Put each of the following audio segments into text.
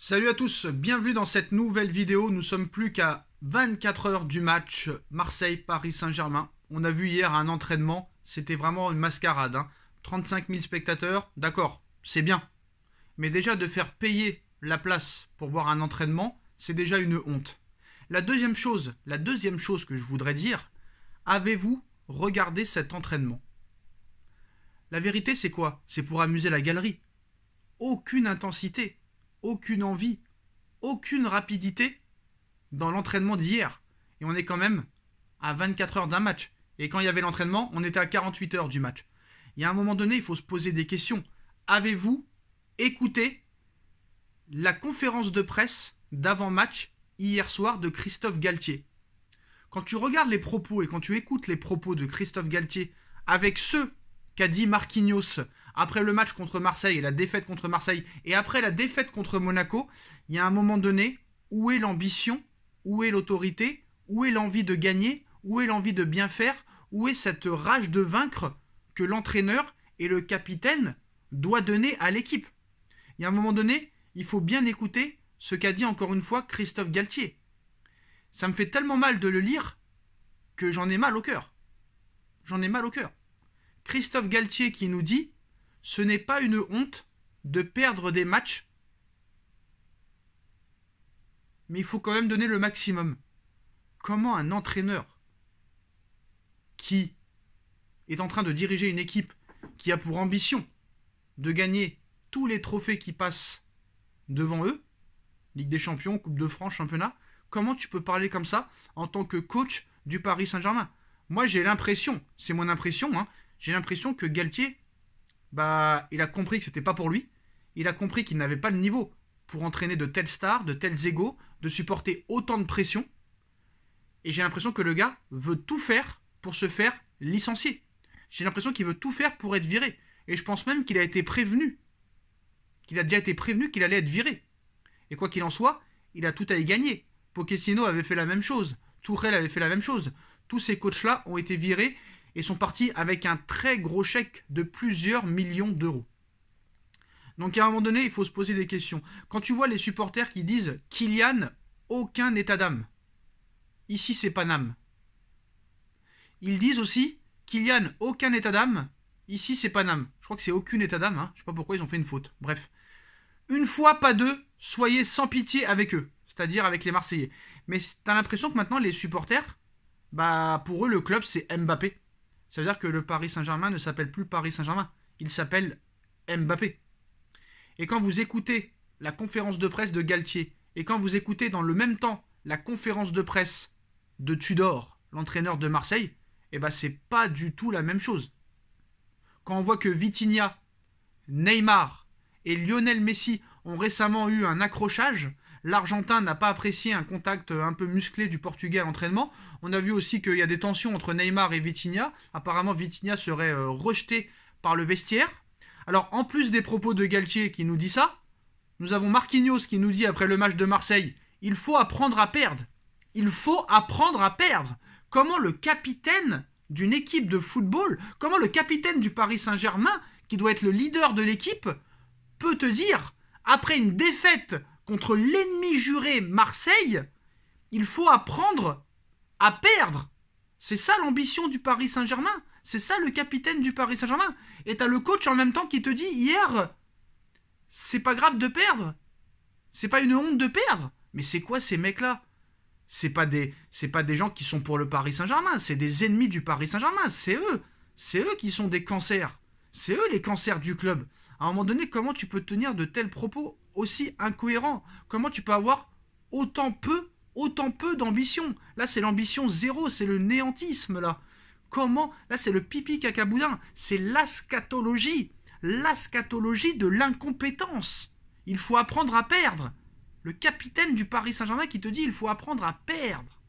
Salut à tous, bienvenue dans cette nouvelle vidéo. Nous sommes plus qu'à 24 heures du match Marseille-Paris Saint-Germain. On a vu hier un entraînement, c'était vraiment une mascarade. 35 000 spectateurs, d'accord, c'est bien. Mais déjà de faire payer la place pour voir un entraînement, c'est déjà une honte. La deuxième chose que je voudrais dire, avez-vous regardé cet entraînement? La vérité c'est quoi? C'est pour amuser la galerie. Aucune intensité. Aucune envie, aucune rapidité dans l'entraînement d'hier. Et on est quand même à 24 heures d'un match. Et quand il y avait l'entraînement, on était à 48 heures du match. Il y a un moment donné, il faut se poser des questions. Avez-vous écouté la conférence de presse d'avant-match hier soir de Christophe Galtier? Quand tu regardes les propos et quand tu écoutes les propos de Christophe Galtier avec ceux qu'a dit Marquinhos après le match contre Marseille et la défaite contre Marseille et après la défaite contre Monaco, il y a un moment donné, où est l'ambition, où est l'autorité, où est l'envie de gagner, où est l'envie de bien faire, où est cette rage de vaincre que l'entraîneur et le capitaine doivent donner à l'équipe? Il y a un moment donné, il faut bien écouter ce qu'a dit encore une fois Christophe Galtier. Ça me fait tellement mal de le lire que j'en ai mal au cœur. J'en ai mal au cœur. Christophe Galtier qui nous dit: ce n'est pas une honte de perdre des matchs, mais il faut quand même donner le maximum. Comment un entraîneur qui est en train de diriger une équipe qui a pour ambition de gagner tous les trophées qui passent devant eux, Ligue des Champions, Coupe de France, Championnat, comment tu peux parler comme ça en tant que coach du Paris Saint-Germain? Moi j'ai l'impression, c'est mon impression, j'ai l'impression que Galtier, il a compris que c'était pas pour lui. Il a compris qu'il n'avait pas le niveau pour entraîner de telles stars, de tels égos, de supporter autant de pression. Et j'ai l'impression que le gars veut tout faire pour se faire licencier. J'ai l'impression qu'il veut tout faire pour être viré. Et je pense même qu'il a été prévenu. Qu'il a déjà été prévenu qu'il allait être viré. Et quoi qu'il en soit, il a tout à y gagner. Pochettino avait fait la même chose. Tourelle avait fait la même chose. Tous ces coachs-là ont été virés et sont partis avec un très gros chèque de plusieurs millions d'euros. Donc à un moment donné, il faut se poser des questions. Quand tu vois les supporters qui disent « Kylian, aucun état d'âme ». Ici, c'est Paname. Ils disent aussi « Kylian, aucun état d'âme ». Ici, c'est Paname. Je crois que c'est aucune état d'âme. Je ne sais pas pourquoi ils ont fait une faute. Bref. Une fois, pas deux, soyez sans pitié avec eux. C'est-à-dire avec les Marseillais. Mais tu as l'impression que maintenant, les supporters, pour eux, le club, c'est Mbappé. Ça veut dire que le Paris Saint-Germain ne s'appelle plus Paris Saint-Germain. Il s'appelle Mbappé. Et quand vous écoutez la conférence de presse de Galtier, et quand vous écoutez dans le même temps la conférence de presse de Tudor, l'entraîneur de Marseille, c'est pas du tout la même chose. Quand on voit que Vitinha, Neymar et Lionel Messi ont récemment eu un accrochage, l'Argentin n'a pas apprécié un contact un peu musclé du Portugais à l'entraînement. On a vu aussi qu'il y a des tensions entre Neymar et Vitinha. Apparemment, Vitinha serait rejeté par le vestiaire. Alors, en plus des propos de Galtier qui nous dit ça, nous avons Marquinhos qui nous dit après le match de Marseille: il faut apprendre à perdre. Il faut apprendre à perdre. Comment le capitaine d'une équipe de football, comment le capitaine du Paris Saint-Germain, qui doit être le leader de l'équipe, peut te dire, après une défaite contre l'ennemi juré Marseille, il faut apprendre à perdre. C'est ça l'ambition du Paris Saint-Germain. C'est ça le capitaine du Paris Saint-Germain. Et t'as le coach en même temps qui te dit hier, c'est pas grave de perdre. C'est pas une honte de perdre. Mais c'est quoi ces mecs-là? C'est pas des gens qui sont pour le Paris Saint-Germain. C'est des ennemis du Paris Saint-Germain. C'est eux. C'est eux qui sont des cancers. C'est eux les cancers du club. À un moment donné, comment tu peux tenir de tels propos aussi incohérents? Comment tu peux avoir autant peu d'ambition? Là, c'est l'ambition zéro, c'est le néantisme, là. Comment? Là, c'est le pipi cacaboudin. C'est l'aschatologie de l'incompétence. Il faut apprendre à perdre. Le capitaine du Paris Saint-Germain qui te dit il faut apprendre à perdre.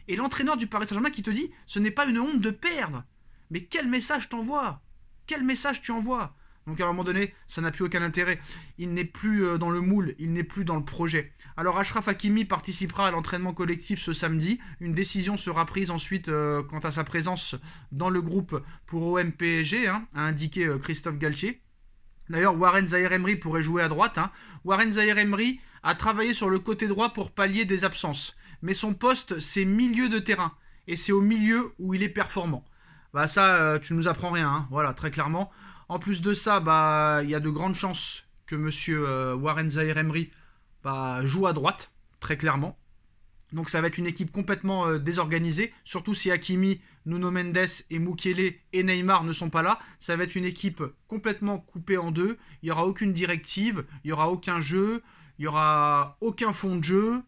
Et l'entraîneur du Paris Saint-Germain qui te dit ce n'est pas une honte de perdre. Mais quel message t'envoies? Quel message tu envoies? Donc à un moment donné, ça n'a plus aucun intérêt. Il n'est plus dans le moule, il n'est plus dans le projet. Alors Achraf Hakimi participera à l'entraînement collectif ce samedi. Une décision sera prise ensuite quant à sa présence dans le groupe pour OM PSG, a indiqué Christophe Galtier. D'ailleurs, Warren Zaïre-Emery pourrait jouer à droite. Hein. Warren Zaïre-Emery a travaillé sur le côté droit pour pallier des absences. Mais son poste, c'est milieu de terrain. Et c'est au milieu où il est performant. Bah ça, tu nous apprends rien. Hein. Voilà, très clairement. En plus de ça, bah il y a de grandes chances que monsieur Warren Zaïre-Emery joue à droite, très clairement. Donc ça va être une équipe complètement désorganisée, surtout si Hakimi, Nuno Mendes et Mukiele et Neymar ne sont pas là. Ça va être une équipe complètement coupée en deux. Il n'y aura aucune directive, il n'y aura aucun jeu, il n'y aura aucun fond de jeu.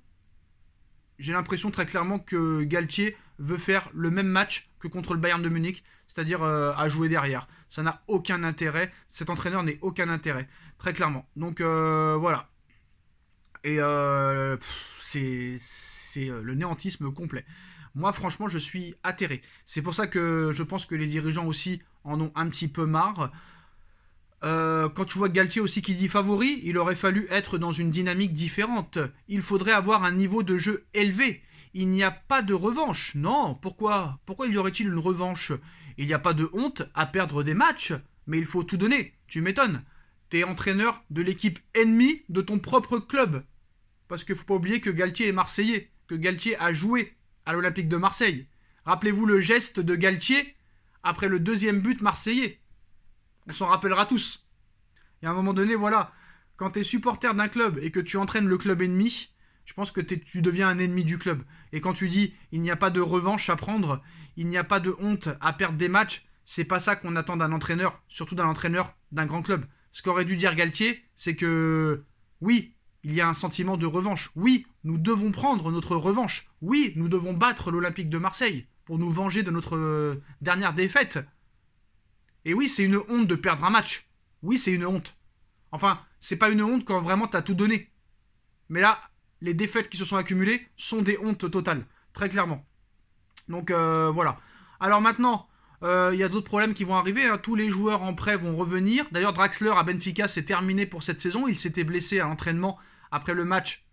J'ai l'impression très clairement que Galtier veut faire le même match que contre le Bayern de Munich, c'est-à-dire à jouer derrière. Ça n'a aucun intérêt, cet entraîneur n'a aucun intérêt, très clairement. Donc voilà. Et c'est le néantisme complet. Moi, franchement, je suis atterré. C'est pour ça que je pense que les dirigeants aussi en ont un petit peu marre. Quand tu vois Galtier aussi qui dit favori, il aurait fallu être dans une dynamique différente. Il faudrait avoir un niveau de jeu élevé. Il n'y a pas de revanche. Non, pourquoi y aurait-il une revanche? Il n'y a pas de honte à perdre des matchs, mais il faut tout donner. Tu m'étonnes. T'es entraîneur de l'équipe ennemie de ton propre club. Parce qu'il ne faut pas oublier que Galtier est marseillais, que Galtier a joué à l'Olympique de Marseille. Rappelez-vous le geste de Galtier après le deuxième but marseillais. On s'en rappellera tous. Et à un moment donné, voilà, quand tu es supporter d'un club et que tu entraînes le club ennemi, je pense que tu deviens un ennemi du club. Et quand tu dis il n'y a pas de revanche à prendre, il n'y a pas de honte à perdre des matchs, c'est pas ça qu'on attend d'un entraîneur, surtout d'un entraîneur d'un grand club. Ce qu'aurait dû dire Galtier, c'est que oui, il y a un sentiment de revanche. Oui, nous devons prendre notre revanche. Oui, nous devons battre l'Olympique de Marseille pour nous venger de notre dernière défaite. Et oui, c'est une honte de perdre un match. Oui, c'est une honte. Enfin, c'est pas une honte quand vraiment t'as tout donné. Mais là, les défaites qui se sont accumulées sont des hontes totales, très clairement. Donc voilà. Alors maintenant, il y a d'autres problèmes qui vont arriver. Hein. Tous les joueurs en prêt vont revenir. D'ailleurs, Draxler à Benfica, c'est terminé pour cette saison. Il s'était blessé à l'entraînement après le match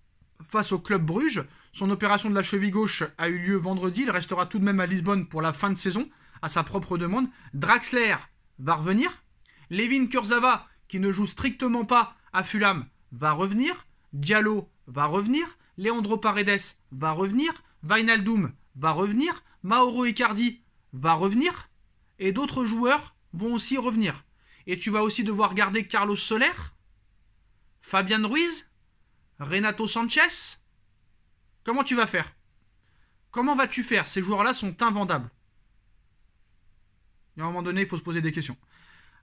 face au Club Bruges. Son opération de la cheville gauche a eu lieu vendredi. Il restera tout de même à Lisbonne pour la fin de saison, à sa propre demande. Draxler va revenir. Levin Kurzawa, qui ne joue strictement pas à Fulham, va revenir. Diallo va revenir. Leandro Paredes va revenir. Wijnaldum va revenir. Mauro Icardi va revenir. Et d'autres joueurs vont aussi revenir. Et tu vas aussi devoir garder Carlos Soler, Fabian Ruiz, Renato Sanchez. Comment tu vas faire? Comment vas-tu faire? Ces joueurs-là sont invendables. Et à un moment donné, il faut se poser des questions.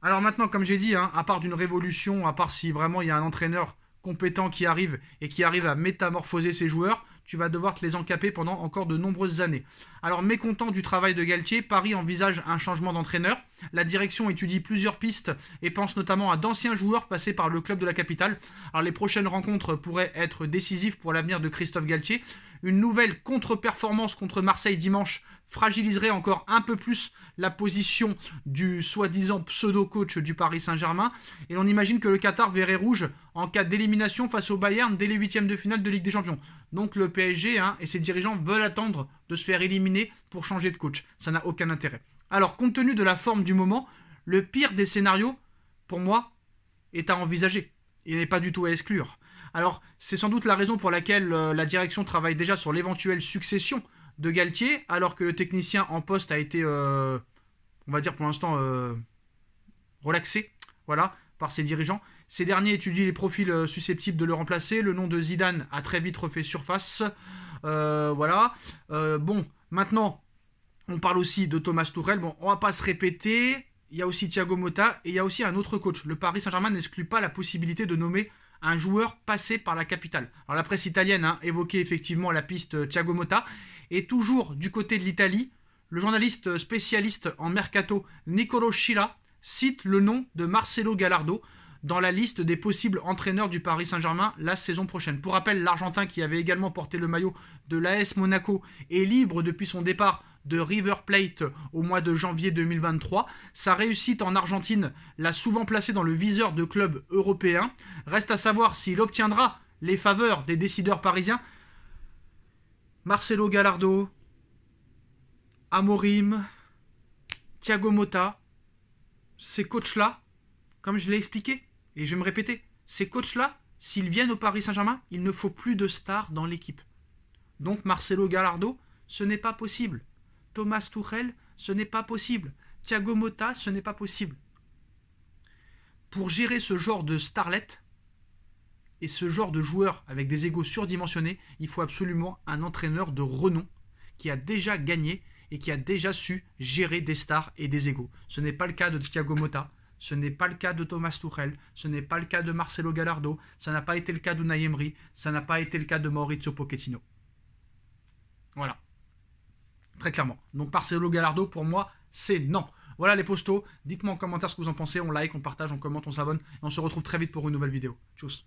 Alors maintenant, comme j'ai dit, hein, à part d'une révolution, à part si vraiment il y a un entraîneur compétent qui arrive et qui arrive à métamorphoser ses joueurs, tu vas devoir te les encaper pendant encore de nombreuses années. Alors mécontent du travail de Galtier, Paris envisage un changement d'entraîneur. La direction étudie plusieurs pistes et pense notamment à d'anciens joueurs passés par le club de la capitale. Alors les prochaines rencontres pourraient être décisives pour l'avenir de Christophe Galtier. Une nouvelle contre-performance contre Marseille dimanche fragiliserait encore un peu plus la position du soi-disant pseudo-coach du Paris Saint-Germain. Et l'on imagine que le Qatar verrait rouge en cas d'élimination face au Bayern dès les huitièmes de finale de Ligue des Champions. Donc le PSG et ses dirigeants veulent attendre de se faire éliminer pour changer de coach. Ça n'a aucun intérêt. Alors, compte tenu de la forme du moment, le pire des scénarios, pour moi, est à envisager. Il n'est pas du tout à exclure. Alors, c'est sans doute la raison pour laquelle la direction travaille déjà sur l'éventuelle succession de Galtier, alors que le technicien en poste a été, on va dire pour l'instant, relaxé, voilà, par ses dirigeants. Ces derniers étudient les profils susceptibles de le remplacer. Le nom de Zidane a très vite refait surface. Voilà. Bon, maintenant, on parle aussi de Thomas Tuchel. Bon, on va pas se répéter. Il y a aussi Thiago Motta et il y a aussi un autre coach. Le Paris Saint-Germain n'exclut pas la possibilité de nommer un joueur passé par la capitale. Alors la presse italienne évoquait effectivement la piste Thiago Motta. Et toujours du côté de l'Italie, le journaliste spécialiste en mercato Nicolo Scilla cite le nom de Marcelo Gallardo dans la liste des possibles entraîneurs du Paris Saint-Germain la saison prochaine. Pour rappel, l'Argentin qui avait également porté le maillot de l'AS Monaco est libre depuis son départ de River Plate au mois de janvier 2023. Sa réussite en Argentine l'a souvent placé dans le viseur de clubs européens. Reste à savoir s'il obtiendra les faveurs des décideurs parisiens. Marcelo Gallardo, Amorim, Thiago Motta, ces coachs-là, comme je l'ai expliqué, Et je vais me répéter, ces coachs-là, s'ils viennent au Paris Saint-Germain, il ne faut plus de stars dans l'équipe. Donc Marcelo Gallardo, ce n'est pas possible. Thomas Tuchel, ce n'est pas possible. Thiago Motta, ce n'est pas possible. Pour gérer ce genre de starlet et ce genre de joueurs avec des égos surdimensionnés, il faut absolument un entraîneur de renom qui a déjà gagné et qui a déjà su gérer des stars et des égos. Ce n'est pas le cas de Thiago Motta, ce n'est pas le cas de Thomas Tuchel, ce n'est pas le cas de Marcelo Gallardo, ça n'a pas été le cas d'Unai Emery, ça n'a pas été le cas de Maurizio Pochettino. Voilà. Très clairement. Donc Marcelo Gallardo, pour moi, c'est non. Voilà les postos. Dites-moi en commentaire ce que vous en pensez. On like, on partage, on commente, on s'abonne. Et on se retrouve très vite pour une nouvelle vidéo. Tchuss.